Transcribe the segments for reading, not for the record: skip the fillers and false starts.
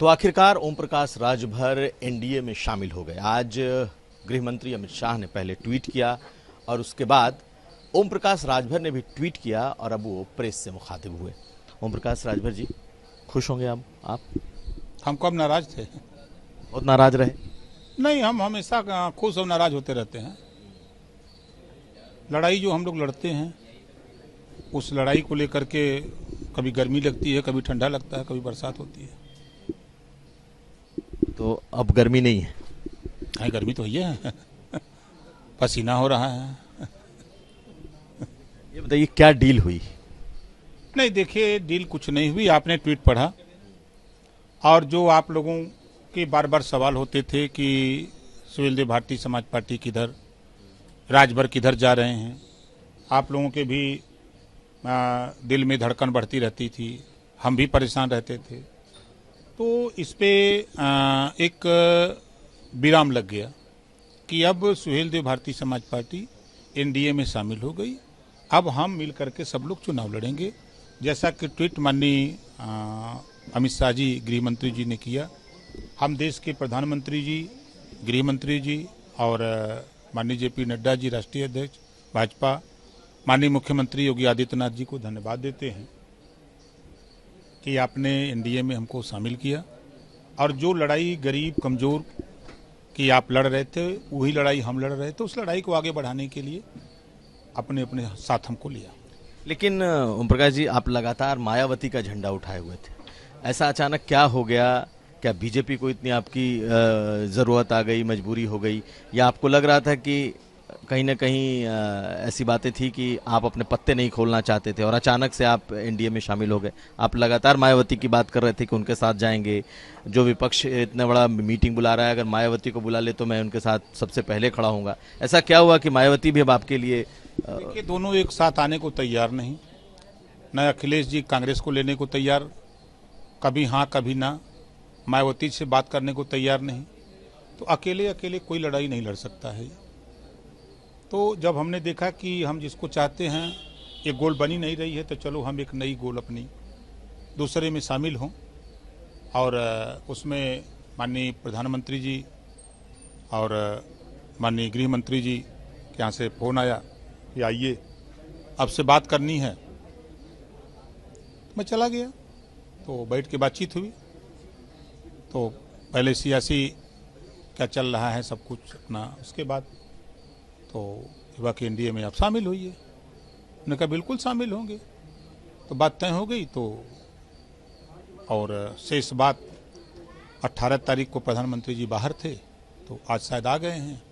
तो आखिरकार ओम प्रकाश राजभर एनडीए में शामिल हो गए। आज गृह मंत्री अमित शाह ने पहले ट्वीट किया और उसके बाद ओम प्रकाश राजभर ने भी ट्वीट किया और अब वो प्रेस से मुखातिब हुए। ओम प्रकाश राजभर जी, खुश होंगे अब आप? हम कब नाराज थे? बहुत नाराज रहे? नहीं, हम हमेशा खुश और नाराज होते रहते हैं। लड़ाई जो हम लोग लड़ते हैं उस लड़ाई को लेकर के कभी गर्मी लगती है, कभी ठंडा लगता है, कभी बरसात होती है। तो अब गर्मी नहीं है? हाँ, गर्मी तो है पसीना हो रहा है। ये बताइए क्या डील हुई? नहीं, देखिए, डील कुछ नहीं हुई। आपने ट्वीट पढ़ा और जो आप लोगों के बार बार सवाल होते थे कि सुहेलदेव भारतीय समाज पार्टी किधर, राजभर किधर जा रहे हैं, आप लोगों के भी दिल में धड़कन बढ़ती रहती थी, हम भी परेशान रहते थे। तो इस पे एक विराम लग गया कि अब सुहेलदेव भारतीय समाज पार्टी एनडीए में शामिल हो गई। अब हम मिल करके सब लोग चुनाव लड़ेंगे। जैसा कि ट्वीट माननीय अमित शाह जी, गृह मंत्री जी ने किया, हम देश के प्रधानमंत्री जी, गृह मंत्री जी और माननीय जेपी नड्डा जी, राष्ट्रीय अध्यक्ष भाजपा, माननीय मुख्यमंत्री योगी आदित्यनाथ जी को धन्यवाद देते हैं कि आपने एनडीए में हमको शामिल किया। और जो लड़ाई गरीब कमजोर की आप लड़ रहे थे, वही लड़ाई हम लड़ रहे थे। उस लड़ाई को आगे बढ़ाने के लिए अपने अपने साथ हमको लिया। लेकिन ओम प्रकाश जी, आप लगातार मायावती का झंडा उठाए हुए थे। ऐसा अचानक क्या हो गया? क्या बीजेपी को इतनी आपकी ज़रूरत आ गई, मजबूरी हो गई, या आपको लग रहा था कि कहीं ना कहीं ऐसी बातें थी कि आप अपने पत्ते नहीं खोलना चाहते थे और अचानक से आप एनडीए में शामिल हो गए? आप लगातार मायावती की बात कर रहे थे कि उनके साथ जाएंगे, जो विपक्ष इतना बड़ा मीटिंग बुला रहा है, अगर मायावती को बुला ले तो मैं उनके साथ सबसे पहले खड़ा होऊंगा। ऐसा क्या हुआ कि मायावती भी अब आपके लिए? देखिए, दोनों एक साथ आने को तैयार नहीं। न अखिलेश जी कांग्रेस को लेने को तैयार, कभी हाँ कभी ना, मायावती से बात करने को तैयार नहीं। तो अकेले अकेले कोई लड़ाई नहीं लड़ सकता है। तो जब हमने देखा कि हम जिसको चाहते हैं ये गोल बनी नहीं रही है, तो चलो हम एक नई गोल अपनी दूसरे में शामिल हों। और उसमें माननीय प्रधानमंत्री जी और माननीय गृह मंत्री जी के यहाँ से फ़ोन आया कि आइए, आपसे बात करनी है। मैं चला गया, तो बैठ के बातचीत हुई। तो पहले सियासी क्या चल रहा है सब कुछ अपना, उसके बाद तो युवा के एनडीए में आप शामिल होइए। उन्होंने कहा बिल्कुल शामिल होंगे। तो बात तय हो गई। तो और शेष बात 18 तारीख को प्रधानमंत्री जी बाहर थे, तो आज शायद आ गए हैं,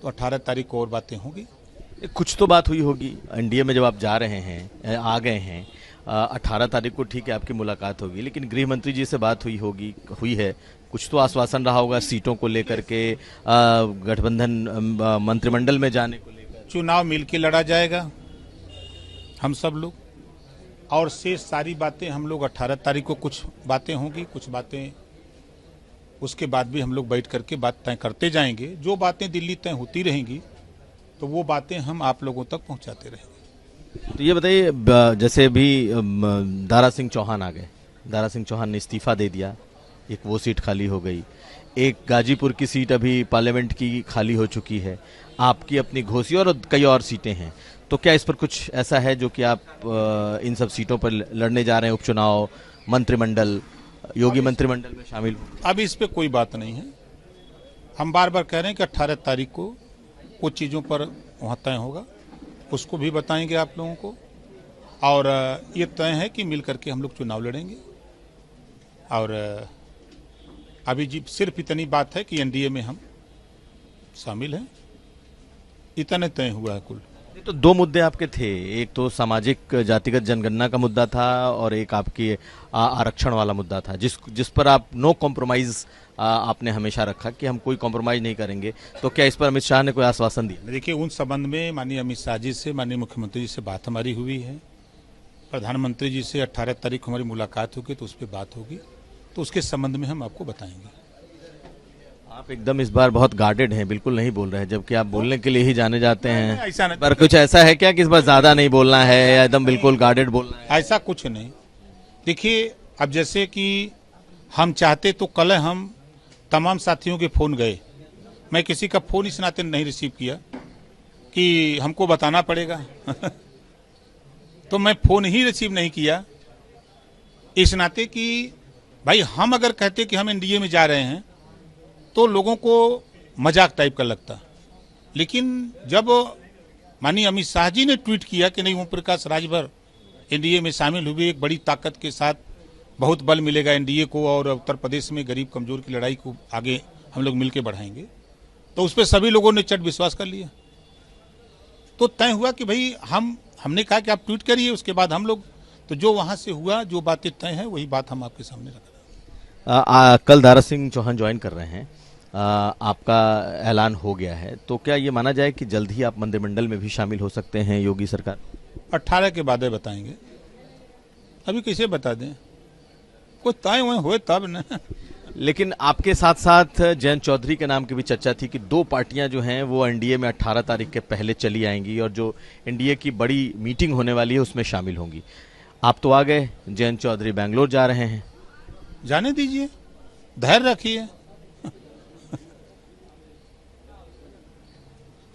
तो 18 तारीख को और बातें होंगी। कुछ तो बात हुई होगी एनडीए में जब आप जा रहे हैं, आ गए हैं। 18 तारीख को ठीक है आपकी मुलाकात होगी, लेकिन गृह मंत्री जी से बात हुई है, कुछ तो आश्वासन रहा होगा सीटों को लेकर के, गठबंधन मंत्रिमंडल में जाने को लेकर। चुनाव मिल के लड़ा जाएगा हम सब लोग, और शेष सारी बातें हम लोग 18 तारीख को, कुछ बातें होंगी, कुछ बातें उसके बाद भी हम लोग बैठ करके बात तय करते जाएंगे। जो बातें दिल्ली तय होती रहेंगी तो वो बातें हम आप लोगों तक पहुंचाते रहेंगे। तो ये बताइए, जैसे भी दारा सिंह चौहान आ गए, दारा सिंह चौहान ने इस्तीफा दे दिया, एक वो सीट खाली हो गई, एक गाजीपुर की सीट अभी पार्लियामेंट की खाली हो चुकी है, आपकी अपनी घोसी और कई और सीटें हैं। तो क्या इस पर कुछ ऐसा है जो कि आप इन सब सीटों पर लड़ने जा रहे हैं, उपचुनाव, मंत्रिमंडल, योगी मंत्रिमंडल में शामिल हो? अब इस पे कोई बात नहीं है। हम बार बार कह रहे हैं कि 18 तारीख को कुछ चीज़ों पर वहाँ तय होगा, उसको भी बताएंगे आप लोगों को। और ये तय है कि मिल करके हम लोग चुनाव लड़ेंगे। और अभी जी सिर्फ इतनी बात है कि एनडीए में हम शामिल हैं, इतना तय हुआ है कुल। तो दो मुद्दे आपके थे, एक तो सामाजिक जातिगत जनगणना का मुद्दा था और एक आपकी आरक्षण वाला मुद्दा था, जिस पर आप नो कॉम्प्रोमाइज आपने हमेशा रखा कि हम कोई कॉम्प्रोमाइज नहीं करेंगे। तो क्या इस पर अमित शाह ने कोई आश्वासन दिया? देखिए, उन संबंध में माननीय अमित शाह जी से, माननीय मुख्यमंत्री जी से बात हमारी हुई है। प्रधानमंत्री जी से 18 तारीख को हमारी मुलाकात होगी, तो उस पर बात होगी, तो उसके संबंध में हम आपको बताएंगे। आप एकदम इस बार बहुत गार्डेड हैं, बिल्कुल नहीं बोल रहे हैं, जबकि आप बोलने के लिए ही जाने जाते हैं। ऐसा नहीं, पर कुछ ऐसा है क्या कि इस बार ज्यादा नहीं बोलना है या एकदम बिल्कुल गार्डेड बोलना है? ऐसा कुछ नहीं। देखिए, अब जैसे कि हम चाहते तो कल हम तमाम साथियों के फोन गए, मैं किसी का फोन इस नाते नहीं रिसीव किया कि हमको बताना पड़ेगा तो मैं फोन ही रिसीव नहीं किया इस नाते कि भाई हम अगर कहते कि हम एनडीए में जा रहे हैं तो लोगों को मजाक टाइप का लगता, लेकिन जब माननीय अमित शाह जी ने ट्वीट किया कि नहीं ओम प्रकाश राजभर एनडीए में शामिल हुए, एक बड़ी ताकत के साथ बहुत बल मिलेगा एनडीए को और उत्तर प्रदेश में गरीब कमजोर की लड़ाई को आगे हम लोग मिलकर बढ़ाएंगे, तो उस पर सभी लोगों ने चट विश्वास कर लिया। तो तय हुआ कि भाई हमने कहा कि आप ट्वीट करिए, उसके बाद हम लोग, तो जो वहां से हुआ, जो बातें तय है वही बात हम आपके सामने रख रहे हैं। कल दारा सिंह चौहान ज्वाइन कर रहे हैं, आपका ऐलान हो गया है, तो क्या ये माना जाए कि जल्द ही आप मंत्रिमंडल में भी शामिल हो सकते हैं योगी सरकार? 18 के बाद बताएंगे, अभी कैसे बता दें, कोई तय हुए तब न। लेकिन आपके साथ साथ जयंत चौधरी के नाम की भी चर्चा थी कि दो पार्टियां जो हैं वो एनडीए में 18 तारीख के पहले चली आएंगी और जो एनडीए की बड़ी मीटिंग होने वाली है उसमें शामिल होंगी। आप तो आ गए, जयंत चौधरी बेंगलोर जा रहे हैं। जाने दीजिए, धैर्य रखिए,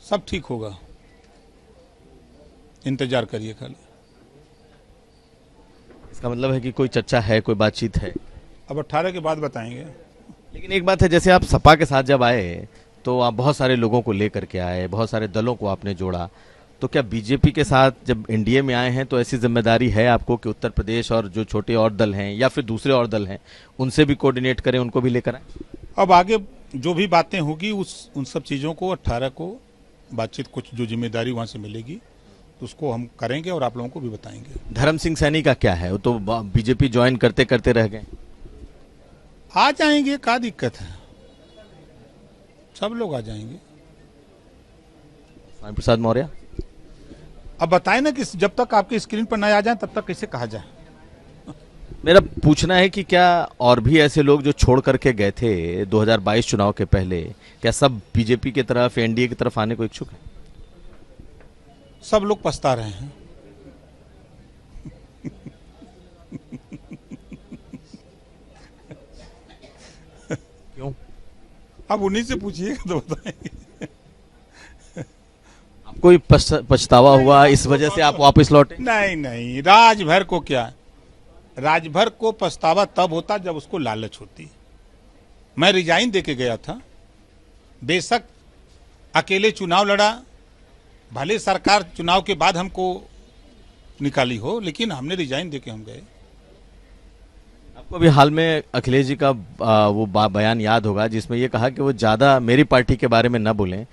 सब ठीक होगा, इंतजार करिए खाली। इसका मतलब है कि कोई चर्चा है, कोई बातचीत है? अब 18 के बाद बताएंगे। लेकिन एक बात है, जैसे आप सपा के साथ जब आए तो आप बहुत सारे लोगों को लेकर के आए, बहुत सारे दलों को आपने जोड़ा, तो क्या बीजेपी के साथ जब एनडीए में आए हैं तो ऐसी जिम्मेदारी है आपको कि उत्तर प्रदेश और जो छोटे और दल हैं या फिर दूसरे और दल हैं उनसे भी कोऑर्डिनेट करें, उनको भी लेकर आए? अब आगे जो भी बातें होगी उन सब चीज़ों को 18 को बातचीत, कुछ जो जिम्मेदारी वहाँ से मिलेगी तो उसको हम करेंगे और आप लोगों को भी बताएंगे। धर्म सिंह सैनी का क्या है? वो तो बीजेपी ज्वाइन करते करते रह गए। आ जाएंगे, क्या दिक्कत है, सब लोग आ जाएंगे। स्वामी प्रसाद मौर्य? अब बताएं ना कि जब तक आपकी स्क्रीन पर न आ जाए तब तक कैसे कहा जाए। मेरा पूछना है कि क्या और भी ऐसे लोग जो छोड़ करके गए थे 2022 चुनाव के पहले, क्या सब बीजेपी की तरफ, एनडीए की तरफ आने को इच्छुक हैं? सब लोग पछता रहे हैं। क्यों? अब उन्हीं से पूछिएगा तो बताएंगे। आपको पछतावा हुआ इस वजह से आप वापस लौटे? नहीं नहीं, राजभर को क्या, राजभर को पछतावा तब होता जब उसको लालच होती। मैं रिजाइन देके गया था, बेशक अकेले चुनाव लड़ा, भले सरकार चुनाव के बाद हमको निकाली हो, लेकिन हमने रिजाइन देके हम गए। आपको अभी हाल में अखिलेश जी का वो बयान याद होगा जिसमें ये कहा कि वो ज्यादा मेरी पार्टी के बारे में न बोलें,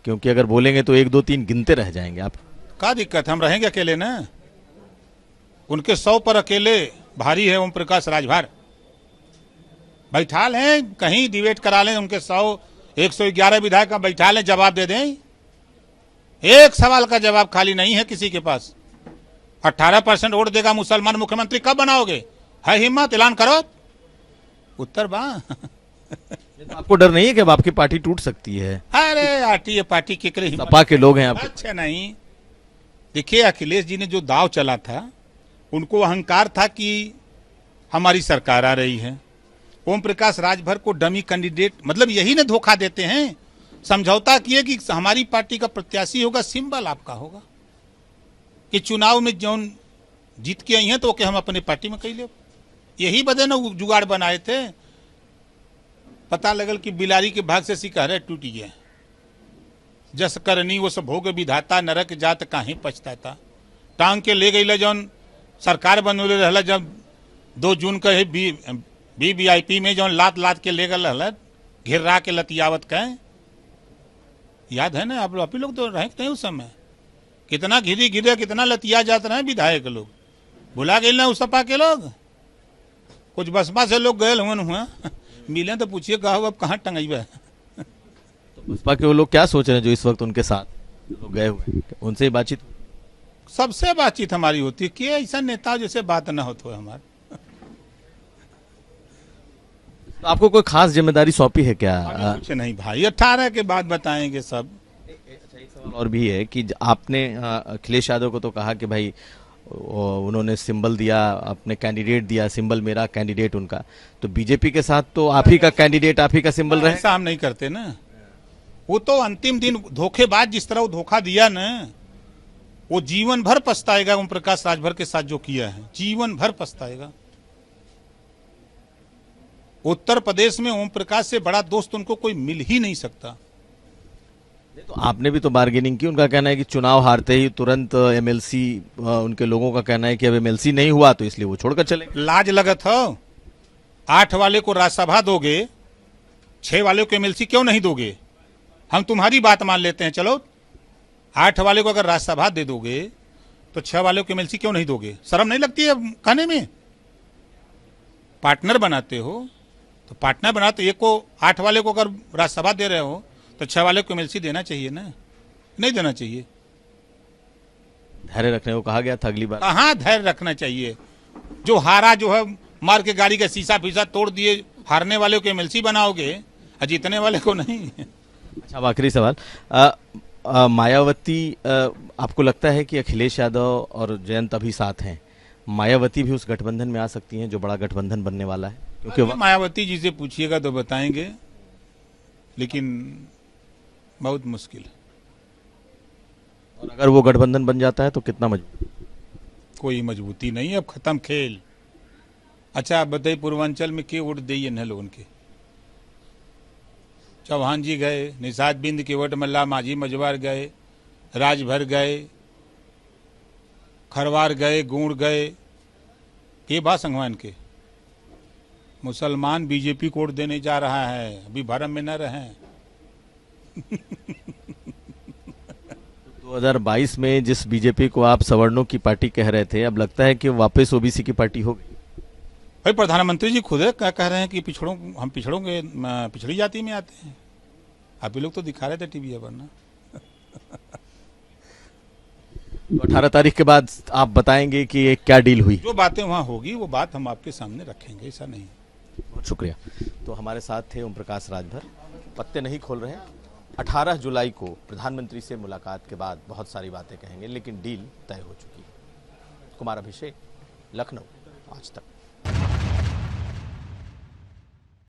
क्योंकि अगर बोलेंगे तो 1 2 3 गिनते रह जाएंगे। आप क्या दिक्कत, हम रहेंगे अकेले ना, उनके 100 पर अकेले भारी है ओम प्रकाश राजभर, बैठाल हैं, कहीं डिबेट करा लें, उनके 111 विधायक बैठा लें, जवाब दे दें। एक सवाल का जवाब खाली नहीं है किसी के पास। 18% वोट देगा मुसलमान मुख्यमंत्री कब बनाओगे? है हिम्मत, ऐलान करो, उत्तर बा। तो आपको डर नहीं है कि अब आपकी पार्टी टूट सकती है? अरे आटी ये पार्टी के सपा के लोग हैं आप। अच्छा नहीं, देखिए अखिलेश जी ने जो दाव चला था, उनको अहंकार था कि हमारी सरकार आ रही है। ओम प्रकाश राजभर को डमी कैंडिडेट, मतलब यही ना धोखा देते हैं, समझौता किए कि हमारी पार्टी का प्रत्याशी होगा, सिंबल आपका होगा कि चुनाव में जो जीत के आई हैं तो कि हम अपने पार्टी में कही ले। यही वजह ना जुगाड़ बनाए थे। पता लगल कि बिलारी के भाग से सिकहरे टूट गए, जस करनी वो सब भोग विधाता, नरक जात काहे पछताता। टांग के ले गई जौन सरकार बनोले रहला, जब 2 जून का वीवीआईपी में जौन लात के ले गल रहला, घेरा के लतियावत कहे, याद है ना? आप ही लोग तो रहे नहीं उस समय, कितना घिरे कितना लतिया जाते रहे विधायक लोग, भुला गए ना उस सपा के लोग। कुछ बसपा से लोग गए हुआ मिले तो पूछिए कहा अब कहाँ टंगाई है। तो बसपा के वो लोग क्या सोच रहे हैं जो इस वक्त उनके साथ लोग गए हुए, उनसे ही बातचीत? सबसे बातचीत हमारी होती है कि ऐसा नेता जैसे बात ना होते हो हमारे। तो आपको कोई खास जिम्मेदारी सौंपी है क्या? कुछ नहीं भाई, 18 के बाद बताएंगे सब। अच्छा, एक सवाल और भी है कि आपने अखिलेश यादव को तो कहा कि भाई उन्होंने सिंबल दिया, अपने कैंडिडेट दिया, सिंबल मेरा, कैंडिडेट उनका। तो बीजेपी के साथ तो आप ही का कैंडिडेट, आप ही का सिंबल रहे। ऐसा हम नहीं करते ना। वो तो अंतिम दिन धोखेबाज जिस तरह वो धोखा दिया ना, वो जीवन भर पछताएगा। ओम प्रकाश राजभर के साथ जो किया है, जीवन भर पछताएगा। उत्तर प्रदेश में ओम प्रकाश से बड़ा दोस्त उनको कोई मिल ही नहीं सकता। तो आपने भी तो बार्गेनिंग की। उनका कहना है कि चुनाव हारते ही तुरंत एमएलसी, उनके लोगों का कहना है कि अब एमएलसी नहीं हुआ तो इसलिए वो छोड़कर चले गए। लाज लगत हो। 8 वाले को राज्यसभा दोगे, 6 वाले को एमएलसी क्यों नहीं दोगे? हम तुम्हारी बात मान लेते हैं, चलो 8 वाले को अगर राज्यसभा दे दोगे तो 6 वाले को एमएलसी क्यों नहीं दोगे? शर्म नहीं लगती है कहने में? पार्टनर बनाते हो तो पार्टनर बना, तो एक को 8 वाले को अगर राज्यसभा दे रहे हो तो 6 वाले को एमएलसी देना चाहिए ना, नहीं देना चाहिए। धैर्य रखने को कहा गया था। अगली बार कहाँ धैर्य रखना चाहिए? जो हारा जो है मार के गाड़ी का शीशा फीसा तोड़ दिए, हारने वाले को एमएलसी बनाओगे और जीतने वाले को नहीं। अच्छा, अब आखिरी सवाल, मायावती, आपको लगता है कि अखिलेश यादव और जयंत अभी साथ हैं, मायावती भी उस गठबंधन में आ सकती हैं जो बड़ा गठबंधन बनने वाला है? क्योंकि मायावती जी से पूछिएगा तो बताएंगे, लेकिन बहुत मुश्किल है। और अगर वो गठबंधन बन जाता है तो कितना मजबूत? कोई मजबूती नहीं, अब खत्म खेल। अच्छा, आप बताइए पूर्वांचल में के वोट दिए न लोगों के? चौहान जी गए, निषाद बिंद के वोट मल्ला माझी मजवार गए, राजभर गए, खरवार गए, गुण गए, के बा संगवान के। मुसलमान बीजेपी को वोट देने जा रहा है, अभी भरम में न रहे। 2022 में जिस बीजेपी को आप सवर्णों की पार्टी कह रहे थे, अब लगता है कि वापस ओबीसी की पार्टी हो गई? भाई प्रधानमंत्री जी खुद कह रहे हैं कि हम पिछड़ोंगे, पिछड़ी जाति में आते हैं। आप ही लोग तो दिखा रहे थे टीवी पर ना। तो 18 तारीख के बाद आप बताएंगे कि ये क्या डील हुई? जो बातें वहां होगी वो बात हम आपके सामने रखेंगे, ऐसा नहीं। बहुत शुक्रिया। तो हमारे साथ थे ओम प्रकाश राजभर, पत्ते नहीं खोल रहे हैं। 18 जुलाई को प्रधानमंत्री से मुलाकात के बाद बहुत सारी बातें कहेंगे, लेकिन डील तय हो चुकी है। कुमार अभिषेक, लखनऊ, आज तक।